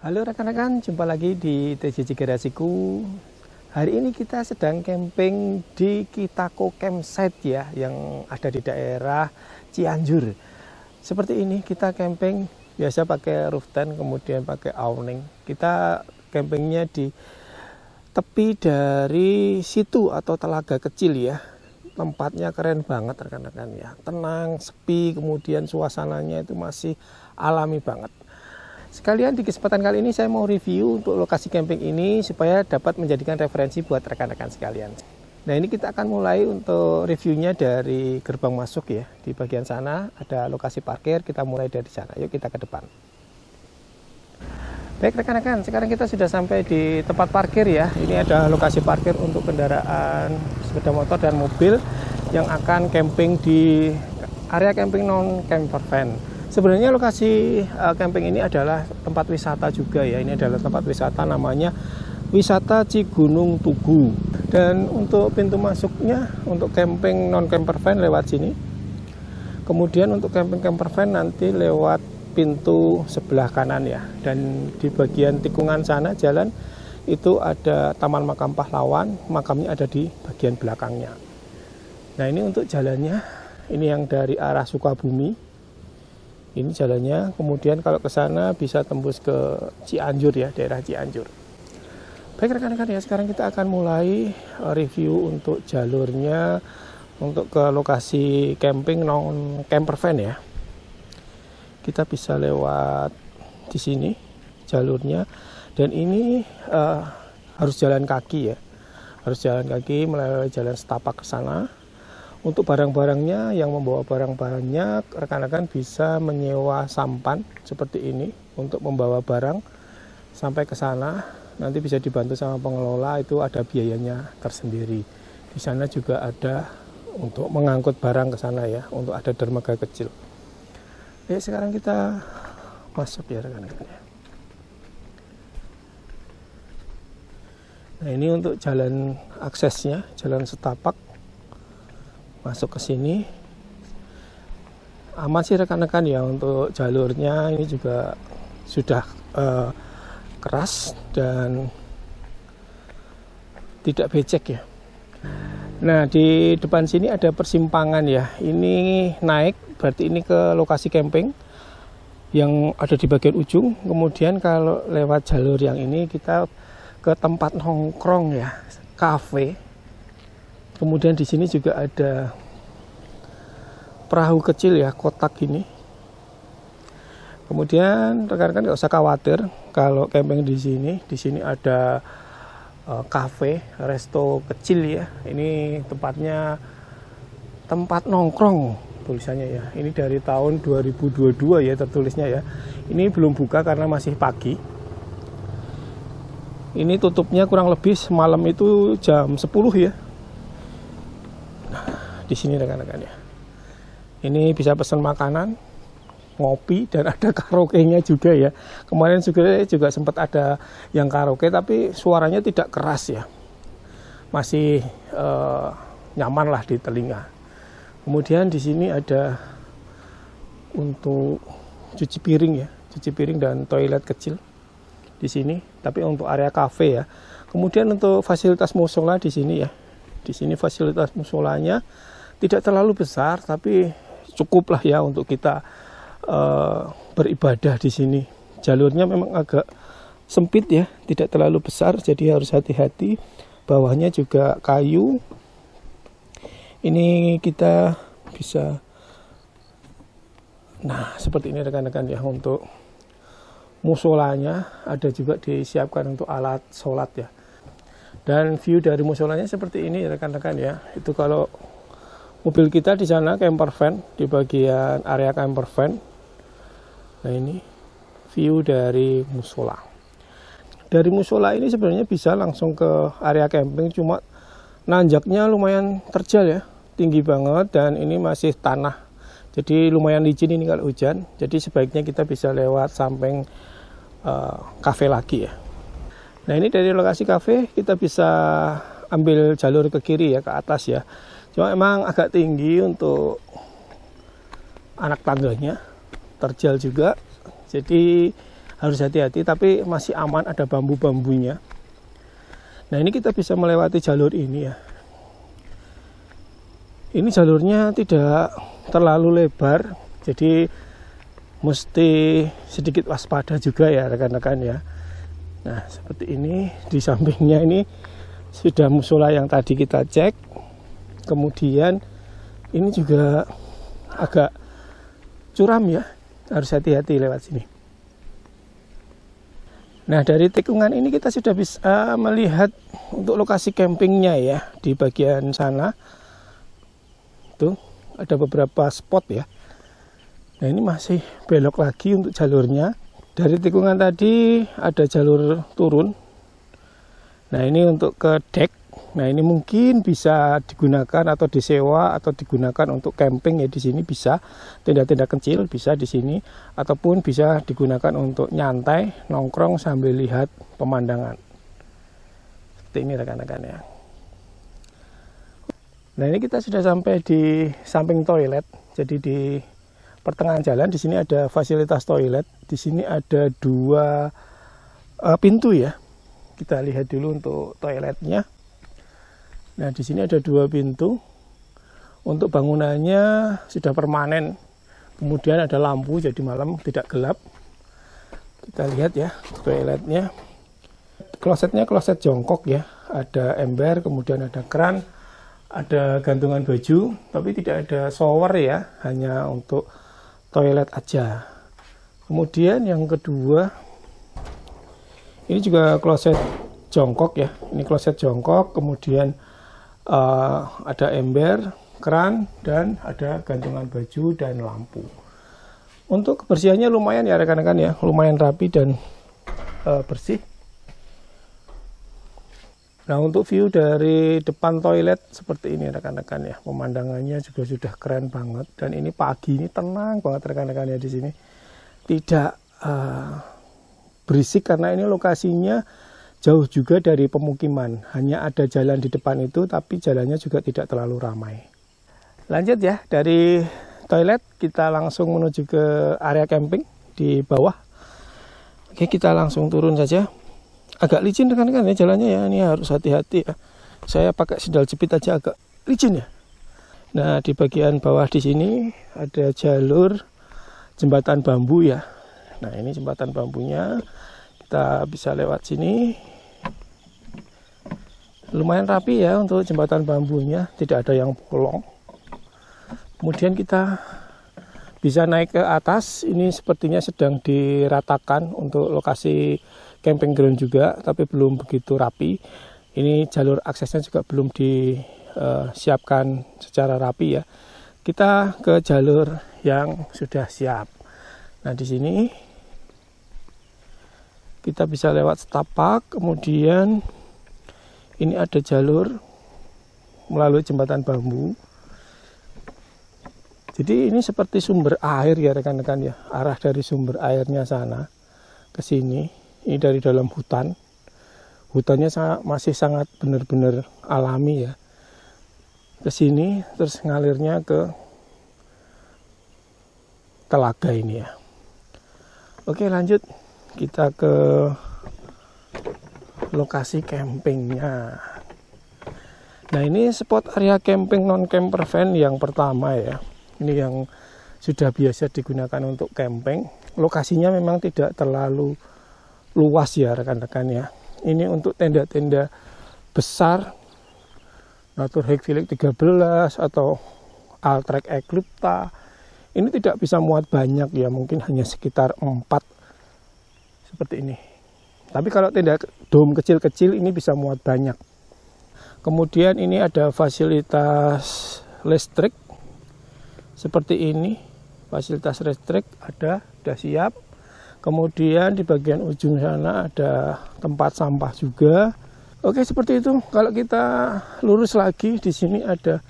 Halo rekan-rekan, jumpa lagi di TJJ Garasiku. Hari ini kita sedang camping di Kitako Campsite ya, yang ada di daerah Cianjur. Seperti ini kita camping biasa pakai roof tent, kemudian pakai awning. Kita campingnya di tepi dari situ atau telaga kecil ya. Tempatnya keren banget rekan-rekan ya, tenang, sepi, kemudian suasananya itu masih alami banget. Sekalian di kesempatan kali ini saya mau review untuk lokasi camping ini supaya dapat menjadikan referensi buat rekan-rekan sekalian. Nah, ini kita akan mulai untuk reviewnya dari gerbang masuk ya. Di bagian sana ada lokasi parkir, kita mulai dari sana. Yuk kita ke depan. Baik rekan-rekan, sekarang kita sudah sampai di tempat parkir ya. Ini ada lokasi parkir untuk kendaraan sepeda motor dan mobil yang akan camping di area camping non camper van. Sebenarnya lokasi camping ini adalah tempat wisata juga ya. Ini adalah tempat wisata namanya Wisata Cigunung Tugu. Dan untuk pintu masuknya untuk camping non camper van lewat sini. Kemudian untuk camping camper van nanti lewat pintu sebelah kanan ya. Dan di bagian tikungan sana jalan itu ada Taman Makam Pahlawan, makamnya ada di bagian belakangnya. Nah, ini untuk jalannya, ini yang dari arah Sukabumi. Ini jalannya, kemudian kalau ke sana bisa tembus ke Cianjur ya, daerah Cianjur. Baik rekan-rekan ya, sekarang kita akan mulai review untuk jalurnya untuk ke lokasi camping non camper van ya. Kita bisa lewat di sini jalurnya, dan ini harus jalan kaki ya. Harus jalan kaki melalui jalan setapak ke sana. Untuk barang-barangnya, yang membawa barang-barangnya, rekan-rekan bisa menyewa sampan seperti ini untuk membawa barang sampai ke sana. Nanti bisa dibantu sama pengelola, itu ada biayanya tersendiri. Di sana juga ada untuk mengangkut barang ke sana ya, untuk ada dermaga kecil. Oke, sekarang kita masuk ya rekan-rekan. Nah, ini untuk jalan aksesnya, jalan setapak. Masuk ke sini aman sih rekan-rekan ya. Untuk jalurnya ini juga sudah keras dan tidak becek ya. Nah, di depan sini ada persimpangan ya. Ini naik, berarti ini ke lokasi camping yang ada di bagian ujung. Kemudian kalau lewat jalur yang ini kita ke tempat nongkrong ya, kafe. Kemudian di sini juga ada perahu kecil ya, kotak ini. Kemudian rekan-rekan nggak usah khawatir kalau camping di sini. Di sini ada kafe, resto kecil ya. Ini tempatnya tempat nongkrong tulisannya ya. Ini dari tahun 2022 ya tertulisnya ya. Ini belum buka karena masih pagi. Ini tutupnya kurang lebih semalam itu jam 10 ya. Di sini rekan-rekan ya. Ini bisa pesan makanan, ngopi, dan ada karaoke-nya juga ya. Kemarin juga sempat ada yang karaoke, tapi suaranya tidak keras ya. Masih nyaman lah di telinga. Kemudian di sini ada untuk cuci piring ya, cuci piring dan toilet kecil di sini. Tapi untuk area kafe ya. Kemudian untuk fasilitas musola di sini ya. Di sini fasilitas musolanya tidak terlalu besar, tapi cukup lah ya untuk kita beribadah di sini. Jalurnya memang agak sempit ya, tidak terlalu besar, jadi harus hati-hati. Bawahnya juga kayu. Ini kita bisa, nah seperti ini rekan-rekan ya. Untuk musolanya ada juga disiapkan untuk alat sholat ya. Dan view dari musolanya seperti ini rekan-rekan ya. Itu kalau mobil kita di sana camper van, di bagian area camper van. Nah, ini view dari musola. Dari musola ini sebenarnya bisa langsung ke area camping, cuma nanjaknya lumayan terjal ya, tinggi banget, dan ini masih tanah. Jadi lumayan licin ini kalau hujan. Jadi sebaiknya kita bisa lewat samping kafe lagi ya. Nah, ini dari lokasi kafe kita bisa ambil jalur ke kiri ya, ke atas ya. Cuma emang agak tinggi untuk anak tangganya, terjal juga. Jadi harus hati-hati, tapi masih aman, ada bambu-bambunya. Nah, ini kita bisa melewati jalur ini ya. Ini jalurnya tidak terlalu lebar, jadi mesti sedikit waspada juga ya rekan-rekan ya. Nah, seperti ini. Di sampingnya ini sudah musola yang tadi kita cek. Kemudian ini juga agak curam ya, harus hati-hati lewat sini. Nah, dari tikungan ini kita sudah bisa melihat untuk lokasi campingnya ya, di bagian sana. Tuh, ada beberapa spot ya. Nah, ini masih belok lagi untuk jalurnya. Dari tikungan tadi ada jalur turun. Nah, ini untuk ke dek. Nah, ini mungkin bisa digunakan atau disewa atau digunakan untuk camping ya. Di sini bisa tenda-tenda kecil bisa di sini, ataupun bisa digunakan untuk nyantai, nongkrong sambil lihat pemandangan. Seperti ini rekan-rekan ya. Nah, ini kita sudah sampai di samping toilet. Jadi di pertengahan jalan di sini ada fasilitas toilet. Di sini ada 2 pintu ya. Kita lihat dulu untuk toiletnya. Nah, di sini ada 2 pintu. Untuk bangunannya sudah permanen. Kemudian ada lampu, jadi malam tidak gelap. Kita lihat ya toiletnya. Klosetnya kloset jongkok ya. Ada ember, kemudian ada keran, ada gantungan baju, tapi tidak ada shower ya, hanya untuk toilet aja. Kemudian yang kedua, ini juga kloset jongkok ya. Ini kloset jongkok, kemudian ada ember, keran, dan ada gantungan baju dan lampu. Untuk kebersihannya lumayan ya rekan-rekan ya, lumayan rapi dan bersih. Nah, untuk view dari depan toilet seperti ini rekan-rekan ya, pemandangannya juga sudah keren banget. Dan ini pagi ini tenang banget rekan-rekan ya di sini, tidak berisik karena ini lokasinya jauh juga dari pemukiman, hanya ada jalan di depan itu, tapi jalannya juga tidak terlalu ramai. Lanjut ya, dari toilet kita langsung menuju ke area camping di bawah. Oke, kita langsung turun saja. Agak licin rekan-rekan ya jalannya ya, ini harus hati-hati ya. Saya pakai sendal jepit aja agak licin ya. Nah, di bagian bawah di sini ada jalur jembatan bambu ya. Nah, ini jembatan bambunya, kita bisa lewat sini. Lumayan rapi ya untuk jembatan bambunya, tidak ada yang bolong. Kemudian kita bisa naik ke atas. Ini sepertinya sedang diratakan untuk lokasi camping ground juga, tapi belum begitu rapi. Ini jalur aksesnya juga belum disiapkan secara rapi ya. Kita ke jalur yang sudah siap. Nah, di sini kita bisa lewat setapak, kemudian ini ada jalur melalui jembatan bambu. Jadi ini seperti sumber air ya rekan-rekan ya. Arah dari sumber airnya sana ke sini. Ini dari dalam hutan. Hutannya masih sangat benar-benar alami ya. Ke sini terus ngalirnya ke telaga ini ya. Oke, lanjut. Kita ke lokasi campingnya. Nah, ini spot area camping non camper van yang pertama ya. Ini yang sudah biasa digunakan untuk camping. Lokasinya memang tidak terlalu luas ya rekan-rekan ya. Ini untuk tenda-tenda besar, Naturhaik Village 13 atau Altrek Eclipta. Ini tidak bisa muat banyak ya, mungkin hanya sekitar 4 seperti ini. Tapi kalau tenda dom kecil-kecil ini bisa muat banyak. Kemudian ini ada fasilitas listrik seperti ini. Fasilitas listrik ada, sudah siap. Kemudian di bagian ujung sana ada tempat sampah juga. Oke, seperti itu. Kalau kita lurus lagi, di sini ada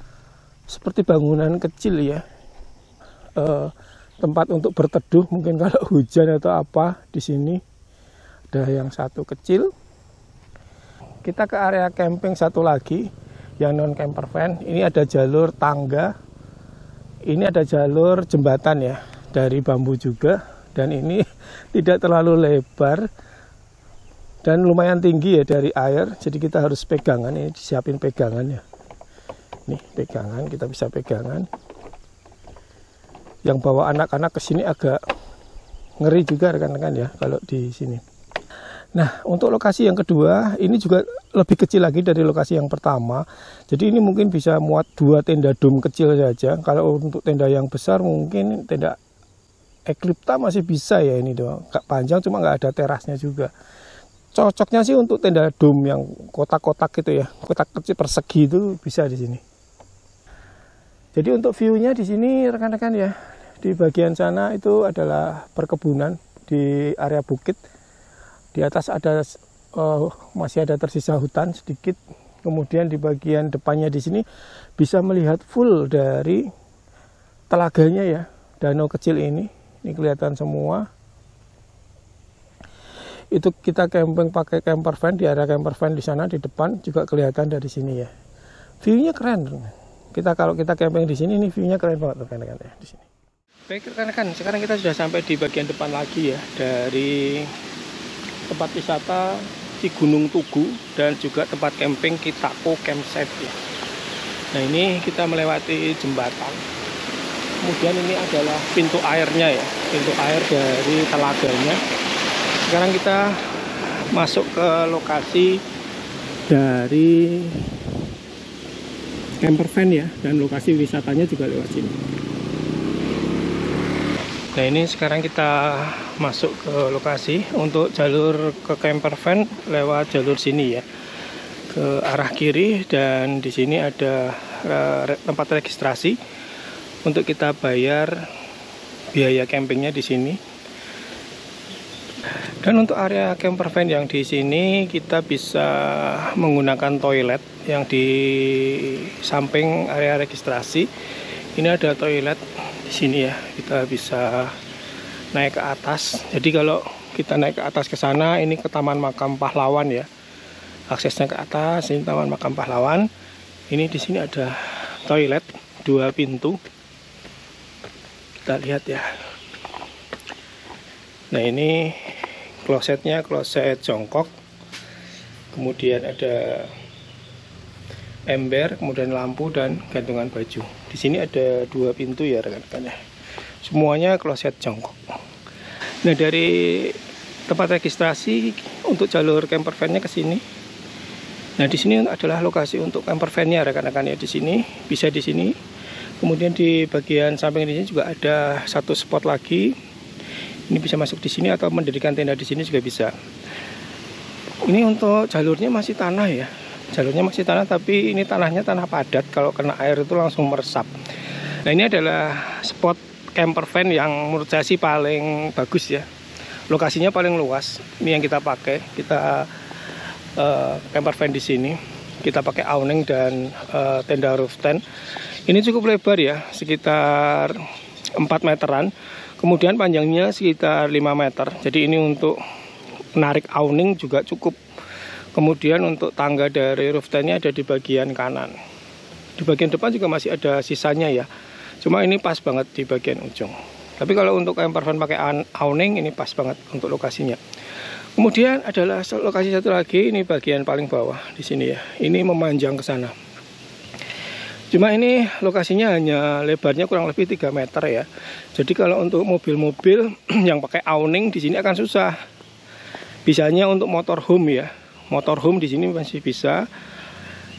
seperti bangunan kecil ya. Tempat untuk berteduh, mungkin kalau hujan atau apa di sini. Ada yang satu kecil. Kita ke area camping satu lagi yang non camper van. Ini ada jalur tangga. Ini ada jalur jembatan ya, dari bambu juga. dan ini tidak terlalu lebar dan lumayan tinggi ya dari air, jadi kita harus pegangan. Ini disiapin pegangannya, nih pegangan, kita bisa pegangan. Yang bawa anak-anak ke sini agak ngeri juga rekan-rekan ya kalau di sini. Nah, untuk lokasi yang kedua ini juga lebih kecil lagi dari lokasi yang pertama. Jadi ini mungkin bisa muat 2 tenda dom kecil saja. Kalau untuk tenda yang besar mungkin tenda Eclipta masih bisa ya, ini doang. Gak panjang, cuma nggak ada terasnya juga. Cocoknya sih untuk tenda dom yang kotak-kotak gitu ya, kotak kecil persegi itu bisa di sini. Jadi untuk view-nya di sini rekan-rekan ya, di bagian sana itu adalah perkebunan di area bukit. Di atas ada masih ada tersisa hutan sedikit. Kemudian di bagian depannya di sini bisa melihat full dari telaganya ya, danau kecil ini. Ini kelihatan semua. Itu kita camping pakai camper van, di area camper van di sana di depan juga kelihatan dari sini ya. View-nya keren. Kalau kita camping di sini, ini view-nya keren banget rekan-rekan ya di sini. Baik rekan-rekan, sekarang kita sudah sampai di bagian depan lagi ya dari tempat wisata di Gunung Tugu dan juga tempat camping Kitako Campsite ya. Nah, ini kita melewati jembatan. Kemudian ini adalah pintu airnya ya, pintu air dari telaganya. Sekarang kita masuk ke lokasi dari camper van ya, dan lokasi wisatanya juga lewat sini. Nah, ini sekarang kita masuk ke lokasi. Untuk jalur ke camper van lewat jalur sini ya, ke arah kiri, dan di sini ada tempat registrasi untuk kita bayar biaya campingnya di sini. Dan untuk area camper van yang di sini kita bisa menggunakan toilet yang di samping area registrasi. Ini ada toilet di sini ya, kita bisa naik ke atas. Jadi kalau kita naik ke atas ke sana, ini ke Taman Makam Pahlawan ya. Aksesnya ke atas, ini Taman Makam Pahlawan. Ini di sini ada toilet 2 pintu. Kita lihat ya. Nah, ini klosetnya kloset jongkok. Kemudian ada ember, kemudian lampu dan gantungan baju. Di sini ada 2 pintu ya rekan-rekan ya. Semuanya kloset jongkok. Nah, dari tempat registrasi untuk jalur camper van-nya ke sini. Nah, di sini adalah lokasi untuk camper van-nya rekan-rekan ya, di sini. Bisa di sini. Kemudian di bagian samping di sini juga ada 1 spot lagi. Ini bisa masuk di sini atau mendirikan tenda di sini juga bisa. Ini untuk jalurnya masih tanah ya. Jalurnya masih tanah, tapi ini tanahnya tanah padat. Kalau kena air itu langsung meresap. Nah, ini adalah spot camper van yang menurut saya sih paling bagus ya. Lokasinya paling luas. Ini yang kita pakai. Kita camper van di sini. Kita pakai awning dan tenda roof tent. Ini cukup lebar ya, sekitar 4 meteran. Kemudian panjangnya sekitar 5 meter. Jadi ini untuk menarik awning juga cukup. Kemudian untuk tangga dari roof tent-nya ada di bagian kanan. Di bagian depan juga masih ada sisanya ya. Cuma ini pas banget di bagian ujung. Tapi kalau untuk camper van pakai awning, ini pas banget untuk lokasinya. Kemudian adalah lokasi satu lagi, ini bagian paling bawah di sini ya. Ini memanjang ke sana. Cuma ini lokasinya hanya lebarnya kurang lebih 3 meter ya. Jadi kalau untuk mobil-mobil yang pakai awning di sini akan susah. Bisanya untuk motorhome ya. Motorhome di sini masih bisa.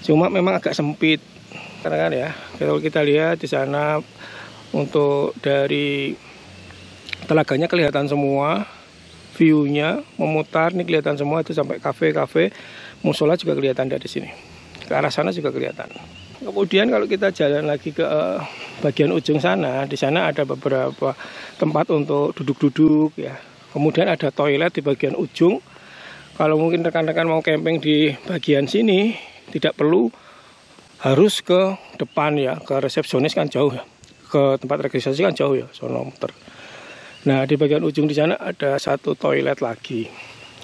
Cuma memang agak sempit. Karena kan ya, kalau kita lihat di sana untuk dari telaganya kelihatan semua, view-nya memutar nih kelihatan semua itu sampai kafe-kafe, musola juga kelihatan dari sini. Ke arah sana juga kelihatan. Kemudian kalau kita jalan lagi ke bagian ujung sana, di sana ada beberapa tempat untuk duduk-duduk ya. Kemudian ada toilet di bagian ujung. Kalau mungkin rekan-rekan mau camping di bagian sini, tidak perlu harus ke depan ya, ke resepsionis kan jauh ya. Ke tempat registrasi kan jauh ya, sono muter. Nah, di bagian ujung di sana ada 1 toilet lagi.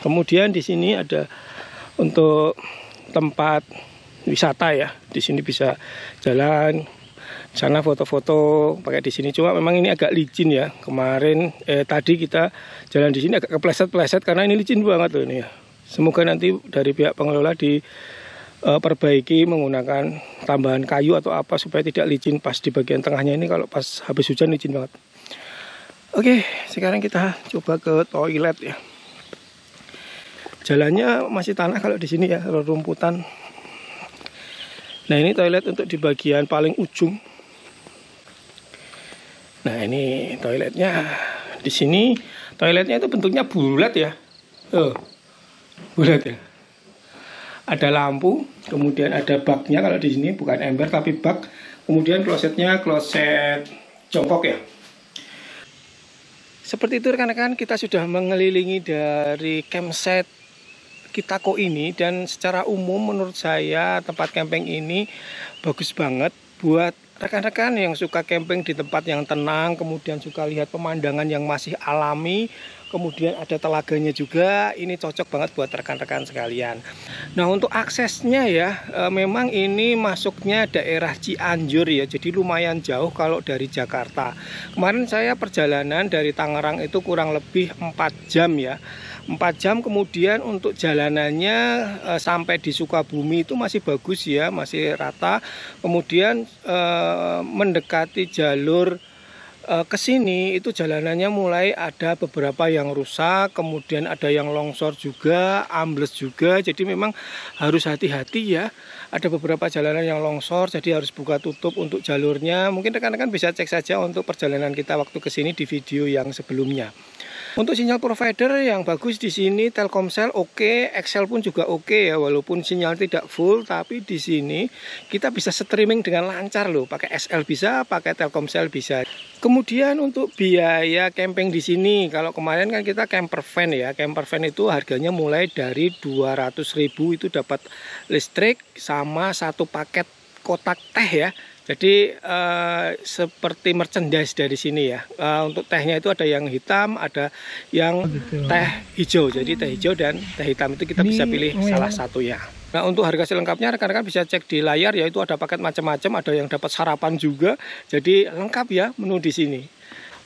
Kemudian di sini ada untuk tempat wisata ya. Di sini bisa jalan Sana foto-foto pakai di sini, cuma memang ini agak licin ya. Kemarin tadi kita jalan di sini agak kepleset-pleset karena ini licin banget loh ini ya. Semoga nanti dari pihak pengelola diperbaiki menggunakan tambahan kayu atau apa supaya tidak licin pas di bagian tengahnya ini. Kalau pas habis hujan licin banget. Oke, sekarang kita coba ke toilet ya. Jalannya masih tanah kalau di sini ya, rumputan. Nah, ini toilet untuk di bagian paling ujung. Nah, ini toiletnya. Di sini toiletnya itu bentuknya bulat ya. Bulat ya. Ada lampu, kemudian ada baknya kalau di sini bukan ember tapi bak. Kemudian klosetnya kloset jongkok ya. Seperti itu rekan-rekan, kita sudah mengelilingi dari campsite Kitako ini, dan secara umum menurut saya tempat camping ini bagus banget buat rekan-rekan yang suka camping di tempat yang tenang, kemudian suka lihat pemandangan yang masih alami, kemudian ada telaganya juga. Ini cocok banget buat rekan-rekan sekalian. Nah, untuk aksesnya ya, memang ini masuknya daerah Cianjur ya, jadi lumayan jauh kalau dari Jakarta. Kemarin saya perjalanan dari Tangerang itu kurang lebih 4 jam ya. 4 jam, kemudian untuk jalanannya sampai di Sukabumi itu masih bagus ya, masih rata. Kemudian mendekati jalur ke sini itu jalanannya mulai ada beberapa yang rusak, kemudian ada yang longsor juga, ambles juga. Jadi memang harus hati-hati ya. Ada beberapa jalanan yang longsor, jadi harus buka tutup untuk jalurnya. Mungkin rekan-rekan bisa cek saja untuk perjalanan kita waktu ke sini di video yang sebelumnya. Untuk sinyal provider yang bagus di sini Telkomsel oke, XL pun juga oke ya, walaupun sinyal tidak full, tapi di sini kita bisa streaming dengan lancar loh. Pakai SL bisa, pakai Telkomsel bisa. Kemudian untuk biaya camping di sini, kalau kemarin kan kita camper van ya, camper van itu harganya mulai dari 200.000 itu dapat listrik sama satu paket kotak teh ya. Jadi seperti merchandise dari sini ya. Untuk tehnya itu ada yang hitam, ada yang teh hijau. Jadi teh hijau dan teh hitam itu kita bisa pilih salah satu ya. Nah, untuk harga selengkapnya rekan-rekan bisa cek di layar, yaitu ada paket macam-macam, ada yang dapat sarapan juga. Jadi lengkap ya menu di sini.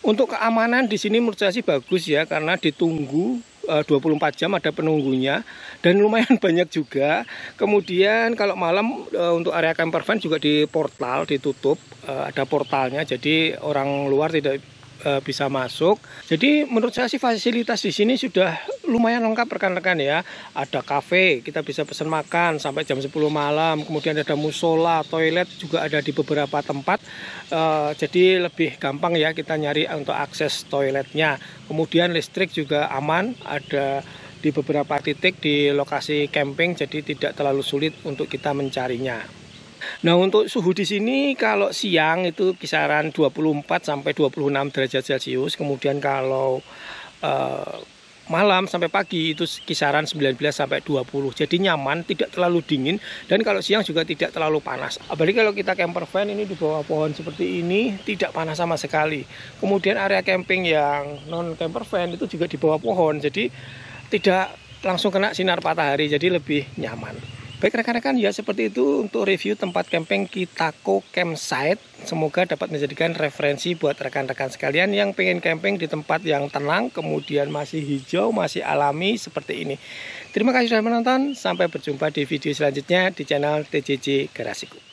Untuk keamanan di sini menurut saya sih bagus ya, karena ditunggu 24 jam ada penunggunya dan lumayan banyak juga. Kemudian kalau malam untuk area camper van juga di portal ditutup, ada portalnya, jadi orang luar tidak bisa masuk. Jadi menurut saya sih fasilitas di sini sudah lumayan lengkap rekan-rekan ya. Ada kafe, kita bisa pesan makan sampai jam 10 malam. Kemudian ada musola, toilet juga ada di beberapa tempat. Jadi lebih gampang ya kita nyari untuk akses toiletnya. Kemudian listrik juga aman, ada di beberapa titik di lokasi camping, jadi tidak terlalu sulit untuk kita mencarinya. Nah, untuk suhu di sini kalau siang itu kisaran 24 sampai 26 derajat Celcius. Kemudian kalau malam sampai pagi itu kisaran 19 sampai 20. Jadi nyaman, tidak terlalu dingin, dan kalau siang juga tidak terlalu panas. Apalagi kalau kita camper van ini di bawah pohon seperti ini, tidak panas sama sekali. Kemudian area camping yang non camper van itu juga di bawah pohon, jadi tidak langsung kena sinar matahari, jadi lebih nyaman. Baik rekan-rekan ya, seperti itu untuk review tempat camping Kitako Campsite. Semoga dapat menjadikan referensi buat rekan-rekan sekalian yang pengen camping di tempat yang tenang, kemudian masih hijau, masih alami seperti ini. Terima kasih sudah menonton, sampai berjumpa di video selanjutnya di channel TJJ Garasiku.